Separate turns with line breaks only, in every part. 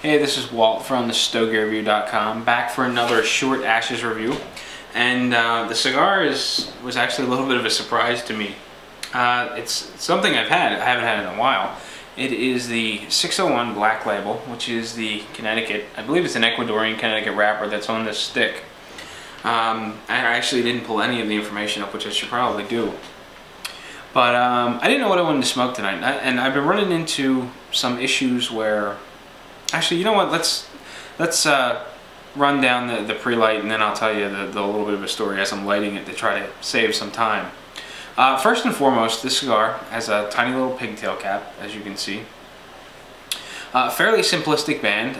Hey, this is Walt from the StogieReview.com, back for another short ashes review. And the cigar was actually a little bit of a surprise to me. It's something I haven't had in a while. It is the 601 Black Label, which is the Connecticut, I believe it's an Ecuadorian Connecticut wrapper that's on this stick. I actually didn't pull any of the information up, which I should probably do. But I didn't know what I wanted to smoke tonight, and I've been running into some issues where, actually, you know what? Let's run down the pre-light, and then I'll tell you the little bit of a story as I'm lighting it to try to save some time. First and foremost, this cigar has a tiny little pigtail cap, as you can see. Fairly simplistic band.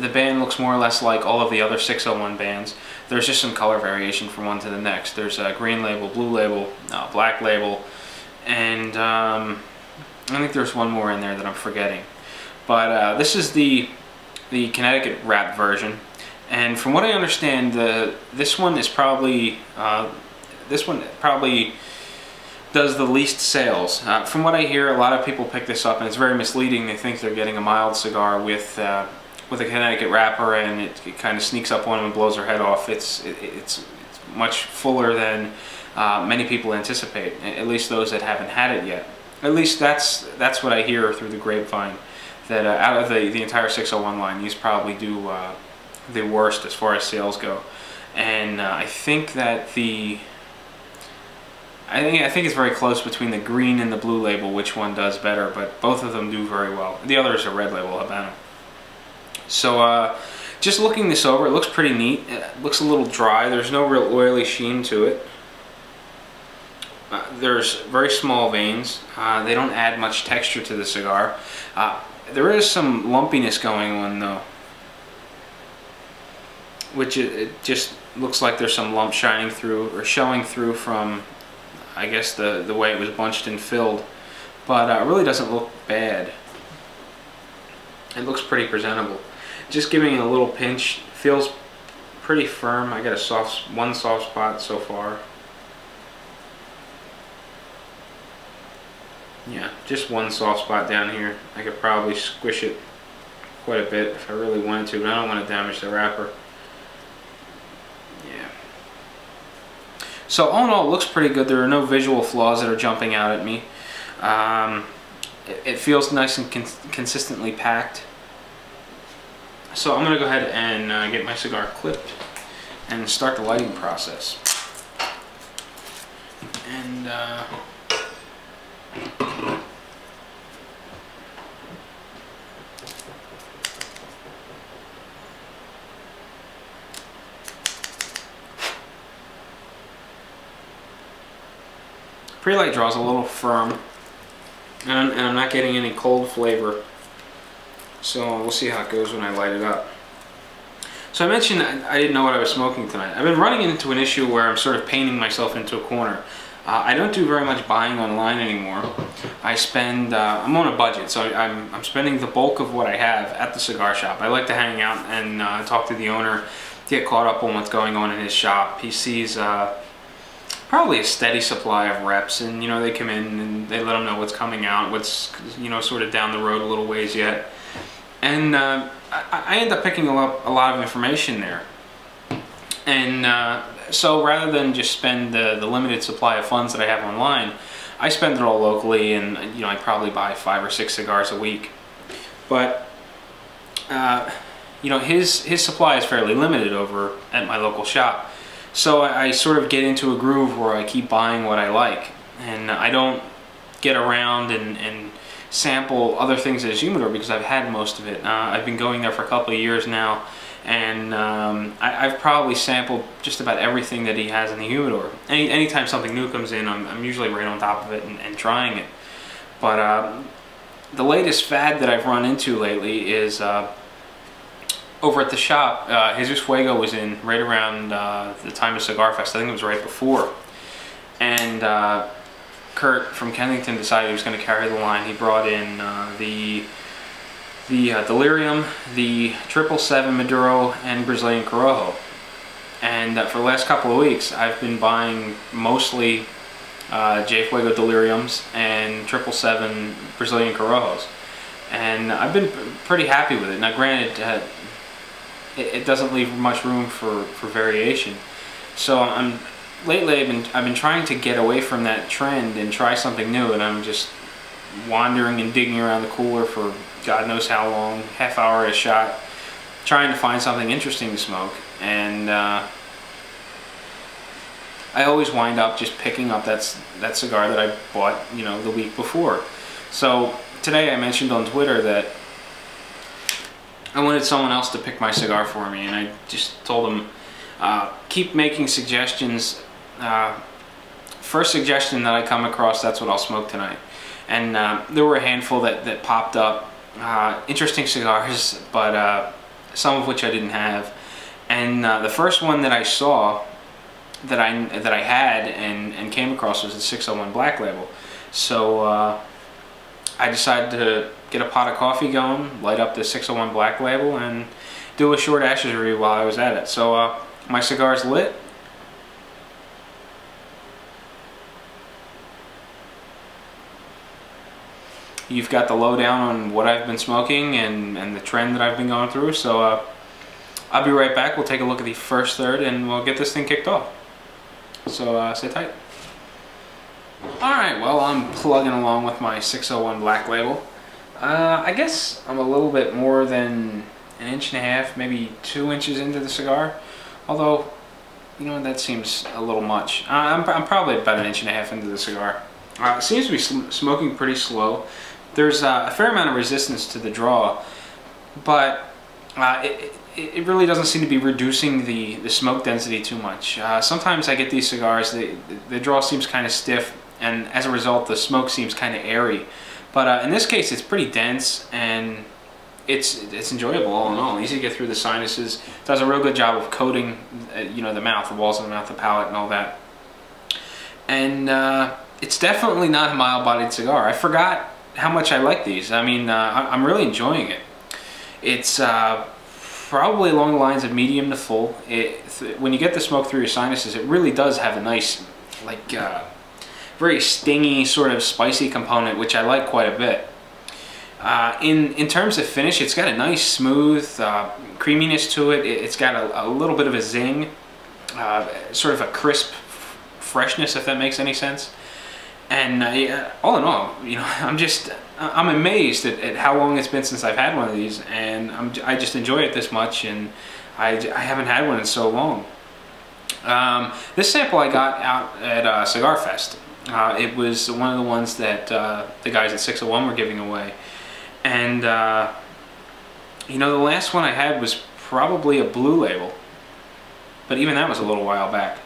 The band looks more or less like all of the other 601 bands. There's just some color variation from one to the next. There's a green label, blue label, black label, and I think there's one more in there that I'm forgetting. But this is the Connecticut wrap version, and from what I understand, this one probably does the least sales. From what I hear, a lot of people pick this up, and it's very misleading. They think they're getting a mild cigar with a Connecticut wrapper, and it kind of sneaks up on them and blows their head off. It's much fuller than many people anticipate, at least those that haven't had it yet. At least that's what I hear through the grapevine, that out of the entire 601 line, these probably do the worst as far as sales go. And I think that I think it's very close between the green and the blue label which one does better, but both of them do very well. The other is a red label, Habano. So just looking this over, it looks pretty neat. It looks a little dry. There's no real oily sheen to it. There's very small veins. They don't add much texture to the cigar. There is some lumpiness going on though, which it just looks like there's some lump shining through or showing through from, I guess, the way it was bunched and filled. But it really doesn't look bad. It looks pretty presentable. Just giving it a little pinch, feels pretty firm. I got one soft spot so far. Yeah, just one soft spot down here. I could probably squish it quite a bit if I really wanted to, but I don't want to damage the wrapper. Yeah. So all in all, it looks pretty good. There are no visual flaws that are jumping out at me. It feels nice and consistently packed. So I'm going to go ahead and get my cigar clipped and start the lighting process. And pre-light draw is a little firm, and I'm not getting any cold flavor, so we'll see how it goes when I light it up. So I mentioned I didn't know what I was smoking tonight. I've been running into an issue where I'm sort of painting myself into a corner. I don't do very much buying online anymore. I'm on a budget, so I'm spending the bulk of what I have at the cigar shop. I like to hang out and talk to the owner, get caught up on what's going on in his shop. He sees probably a steady supply of reps, and they come in and they let them know what's coming out, what's sort of down the road a little ways yet, and I end up picking up a lot of information there. And so rather than just spend the limited supply of funds that I have online, I spend it all locally, and I probably buy 5 or 6 cigars a week. But his supply is fairly limited over at my local shop. So I sort of get into a groove where I keep buying what I like, and I don't get around and sample other things at his humidor because I've had most of it. I've been going there for a couple of years now, and I've probably sampled just about everything that he has in the humidor. Anytime something new comes in, I'm usually right on top of it and trying it. But the latest fad that I've run into lately is over at the shop. Jesus Fuego was in right around the time of Cigar Fest. I think it was right before. And Kurt from Kennington decided he was going to carry the line. He brought in the Delirium, the 777 Maduro, and Brazilian Corojo. And for the last couple of weeks, I've been buying mostly J Fuego Deliriums and 777 Brazilian Corojos. And and I've been pretty happy with it. Now granted, it doesn't leave much room for variation, so lately I've been trying to get away from that trend and try something new, and I'm just wandering and digging around the cooler for God knows how long, half hour a shot, trying to find something interesting to smoke. And I always wind up just picking up that cigar that I bought, you know, the week before. So today I mentioned on Twitter that I wanted someone else to pick my cigar for me, and I just told them, keep making suggestions. First suggestion that I come across, that's what I'll smoke tonight. And there were a handful that popped up, interesting cigars, but some of which I didn't have. And the first one that I saw that I had and came across was the 601 Black Label. So I decided to get a pot of coffee going, light up the 601 Black Label, and do a short ashes review while I was at it. So my cigar's lit. You've got the lowdown on what I've been smoking and the trend that I've been going through. So I'll be right back. We'll take a look at the first third and we'll get this thing kicked off. So stay tight. Alright, well, I'm plugging along with my 601 Black Label. I guess I'm a little bit more than an inch and a half, maybe 2 inches into the cigar. Although, you know, that seems a little much. I'm probably about an inch and a half into the cigar. It seems to be smoking pretty slow. There's a fair amount of resistance to the draw, but it really doesn't seem to be reducing the smoke density too much. Sometimes I get these cigars, the draw seems kind of stiff, and as a result the smoke seems kind of airy. But in this case it's pretty dense, and it's enjoyable all in all. Easy to get through the sinuses. Does a real good job of coating you know, the mouth, the walls of the mouth, the palate, and all that. And it's definitely not a mild-bodied cigar. I forgot how much I like these. I mean, I'm really enjoying it. It's probably along the lines of medium to full. When you get the smoke through your sinuses, it really does have a nice, like, very stingy, sort of spicy component, which I like quite a bit. In terms of finish, it's got a nice, smooth creaminess to it. It's got a little bit of a zing, sort of a crisp freshness, if that makes any sense. And yeah, all in all, you know, I'm amazed at how long it's been since I've had one of these, and I just enjoy it this much, and I haven't had one in so long. This sample I got out at Cigar Fest. It was one of the ones that the guys at 601 were giving away, and you know, the last one I had was probably a Blue Label, but even that was a little while back.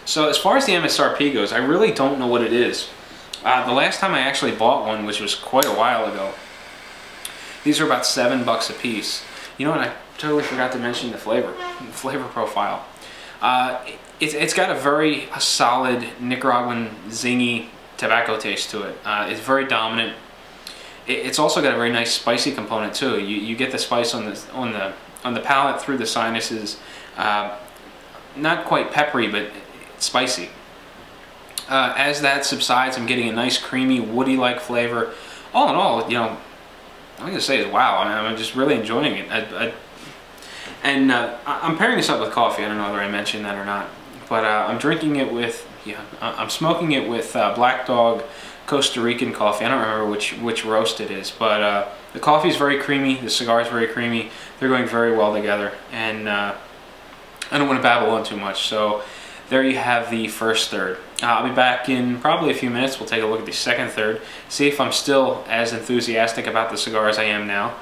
So as far as the MSRP goes, I really don't know what it is. The last time I actually bought one, which was quite a while ago, these are about $7 a piece. You know what, I totally forgot to mention the flavor profile. It's got a very solid Nicaraguan zingy tobacco taste to it. It's very dominant. It's also got a very nice spicy component too. You get the spice on the palate through the sinuses. Not quite peppery, but spicy. As that subsides, I'm getting a nice creamy woody-like flavor. All in all, you know, all I'm gonna say is wow. I'm just really enjoying it. I'm pairing this up with coffee. I don't know whether I mentioned that or not, but I'm drinking it with, I'm smoking it with Black Dog Costa Rican coffee. I don't remember which roast it is, but the coffee is very creamy. The cigar is very creamy. They're going very well together, and I don't want to babble on too much. So there you have the first third. I'll be back in probably a few minutes. We'll take a look at the second third, see if I'm still as enthusiastic about the cigar as I am now,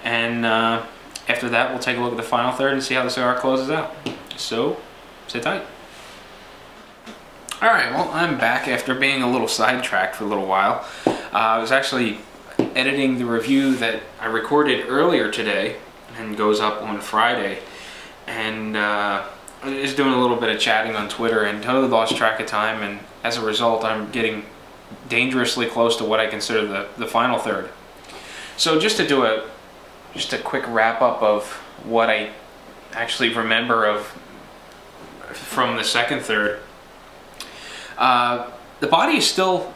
and after that we'll take a look at the final third and see how the cigar closes out. So sit tight. Alright, well, I'm back after being a little sidetracked for a little while. I was actually editing the review that I recorded earlier today and goes up on Friday, and just doing a little bit of chatting on Twitter and totally lost track of time, and as a result I'm getting dangerously close to what I consider the final third. So just to do a quick wrap up of what I actually remember of from the second third. The body is still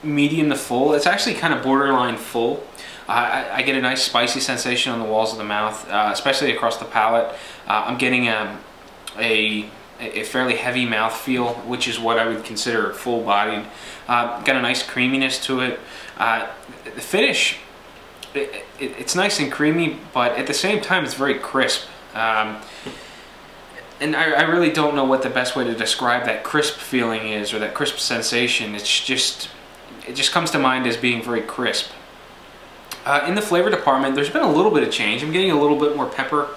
medium to full. It's actually kind of borderline full. I get a nice spicy sensation on the walls of the mouth, especially across the palate. I'm getting a fairly heavy mouth feel, which is what I would consider full-bodied. Got a nice creaminess to it. The finish, it's nice and creamy, but at the same time it's very crisp. And I really don't know what the best way to describe that crisp feeling is, or that crisp sensation. It just comes to mind as being very crisp. In the flavor department, there's been a little bit of change. I'm getting a little bit more pepper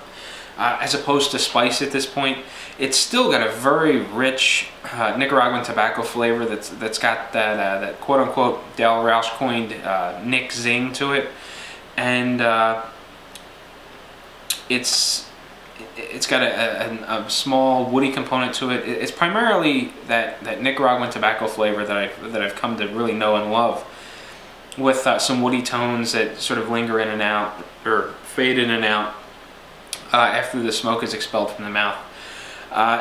as opposed to spice at this point. It's still got a very rich Nicaraguan tobacco flavor that's got that quote-unquote Dale Roush coined Nick zing to it, and it's got a small woody component to it. It's primarily that Nicaraguan tobacco flavor that I've come to really know and love, with some woody tones that sort of linger in and out, or fade in and out after the smoke is expelled from the mouth.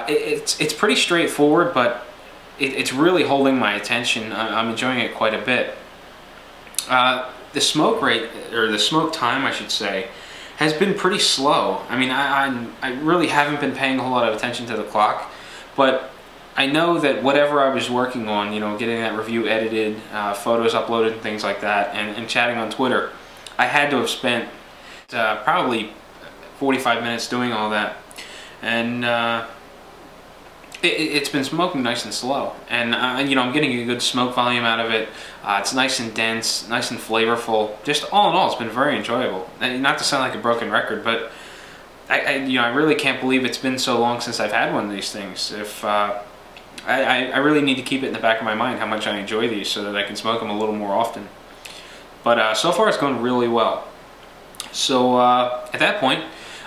It's pretty straightforward, but it's really holding my attention. I'm enjoying it quite a bit. The smoke rate, or the smoke time I should say, has been pretty slow. I mean, I really haven't been paying a whole lot of attention to the clock, but I know that whatever I was working on, you know, getting that review edited, photos uploaded and things like that, and chatting on Twitter, I had to have spent probably 45 minutes doing all that. And it's been smoking nice and slow, and you know, I'm getting a good smoke volume out of it. It's nice and dense, nice and flavorful. Just all in all, it's been very enjoyable. And not to sound like a broken record, but you know, I really can't believe it's been so long since I've had one of these things. I really need to keep it in the back of my mind how much I enjoy these, so that I can smoke them a little more often. But so far, it's going really well. So at that point,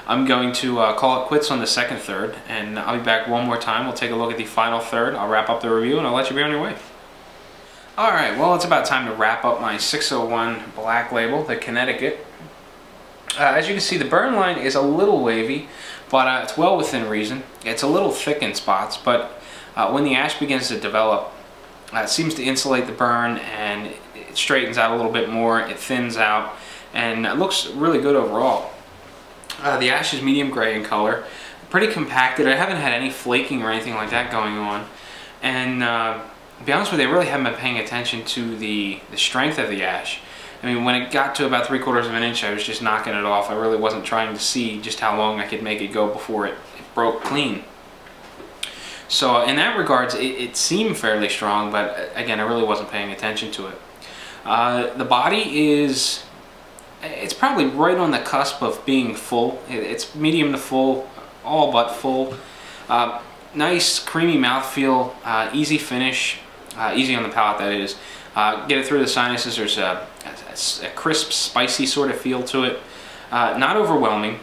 I'm going to call it quits on the second third, and I'll be back one more time. We'll take a look at the final third. I'll wrap up the review, and I'll let you be on your way. Alright, well, it's about time to wrap up my 601 Black Label, the Connecticut. As you can see, the burn line is a little wavy, but it's well within reason. It's a little thick in spots, but when the ash begins to develop, it seems to insulate the burn, and it straightens out a little bit more, it thins out, and it looks really good overall. The ash is medium gray in color, pretty compacted. I haven't had any flaking or anything like that going on, and to be honest with you, I really haven't been paying attention to the strength of the ash. I mean, when it got to about 3/4 of an inch, I was just knocking it off. I really wasn't trying to see just how long I could make it go before it broke clean. So in that regards, it seemed fairly strong, but again, I really wasn't paying attention to it. The body is, it's probably right on the cusp of being full. It's medium to full, all but full. Nice creamy mouthfeel, easy finish, easy on the palate, that is. Get it through the sinuses. There's a crisp, spicy sort of feel to it. Not overwhelming,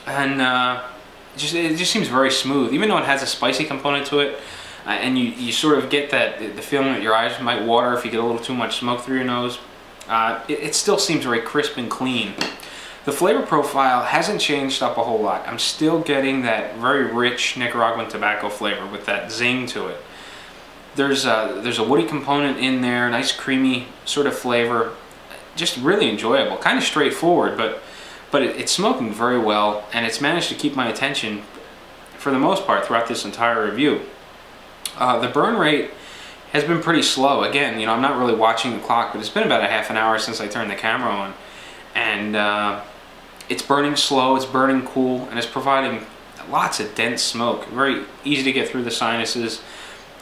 and it just seems very smooth, even though it has a spicy component to it. And you sort of get the feeling that your eyes might water if you get a little too much smoke through your nose. It still seems very crisp and clean. The flavor profile hasn't changed up a whole lot. I'm still getting that very rich Nicaraguan tobacco flavor with that zing to it. There's a woody component in there, nice creamy sort of flavor, just really enjoyable, kind of straightforward, but it's smoking very well, and it's managed to keep my attention for the most part throughout this entire review. The burn rate has been pretty slow. Again, you know, I'm not really watching the clock, but it's been about a half an hour since I turned the camera on, and it's burning slow, it's burning cool, and it's providing lots of dense smoke. Very easy to get through the sinuses.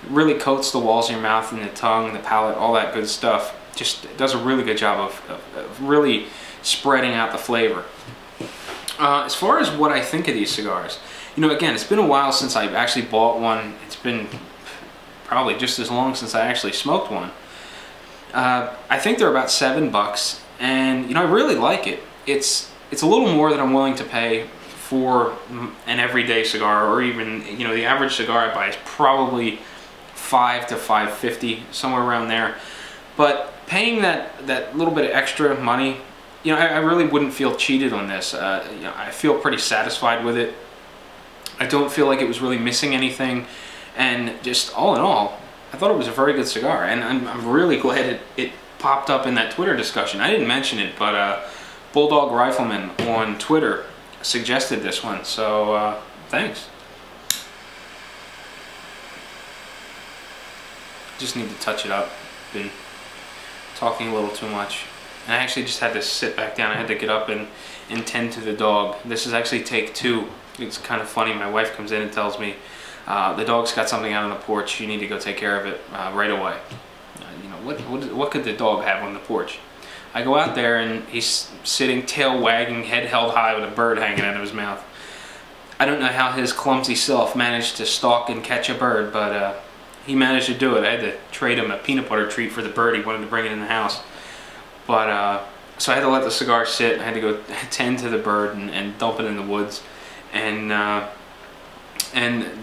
It really coats the walls of your mouth and the tongue, the palate, all that good stuff. Just does a really good job of really spreading out the flavor. As far as what I think of these cigars, you know, again, it's been a while since I've actually bought one. It's been probably just as long since I actually smoked one. I think they're about $7, and you know, I really like it. It's a little more than I'm willing to pay for an everyday cigar, or even, you know, the average cigar I buy is probably $5 to $5.50, somewhere around there. But paying that little bit of extra money, you know, I really wouldn't feel cheated on this. You know, I feel pretty satisfied with it. I don't feel like it was really missing anything, and just all in all, I thought it was a very good cigar, and I'm really glad it popped up in that Twitter discussion. I didn't mention it, but Bulldog Rifleman on Twitter suggested this one, so thanks. Just need to touch it up. Been talking a little too much. And I actually just had to sit back down. I had to get up and tend to the dog. This is actually take 2. It's kind of funny. My wife comes in and tells me, the dog's got something out on the porch. You need to go take care of it right away. You know, what could the dog have on the porch? I go out there and he's sitting, tail wagging, head held high with a bird hanging out of his mouth. I don't know how his clumsy self managed to stalk and catch a bird, but he managed to do it. I had to trade him a peanut butter treat for the bird. He wanted to bring it in the house. But, so I had to let the cigar sit. I had to go tend to the bird and dump it in the woods. And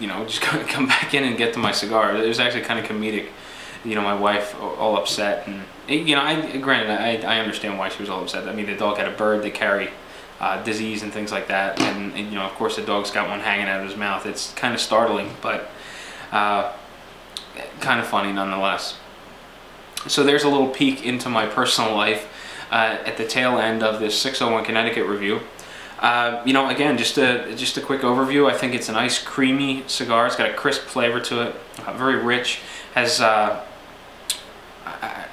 you know, just come back in and get to my cigar. It was actually kind of comedic. You know, my wife all upset. And, you know, granted, I understand why she was all upset. I mean, the dog had a bird. They carry disease and things like that. And, you know, of course, the dog's got one hanging out of his mouth. It's kind of startling, but kind of funny nonetheless. So there's a little peek into my personal life at the tail end of this 601 Connecticut review. You know, again, just a quick overview. I think it's a nice creamy cigar. It's got a crisp flavor to it, very rich. Has I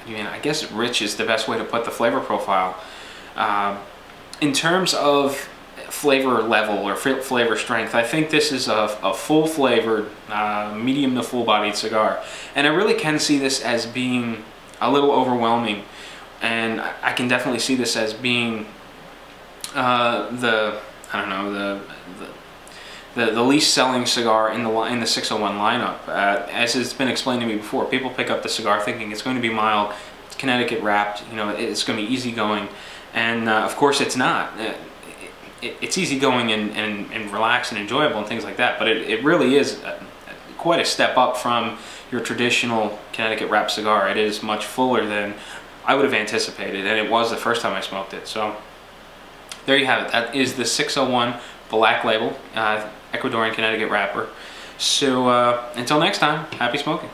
mean, I guess rich is the best way to put the flavor profile. In terms of flavor level or flavor strength, I think this is a full flavored, medium to full bodied cigar, and I really can see this as being a little overwhelming, and I can definitely see this as being the least selling cigar in the 601 lineup. As it's been explained to me before, people pick up the cigar thinking it's going to be mild, it's Connecticut wrapped, you know, it's going to be easygoing, and of course it's not. It's easygoing and relaxed and enjoyable and things like that, but it really is quite a step up from your traditional Connecticut wrap cigar. It is much fuller than I would have anticipated, and it was the first time I smoked it. So there you have it. That is the 601 Black Label Ecuadorian Connecticut wrapper. So until next time, happy smoking.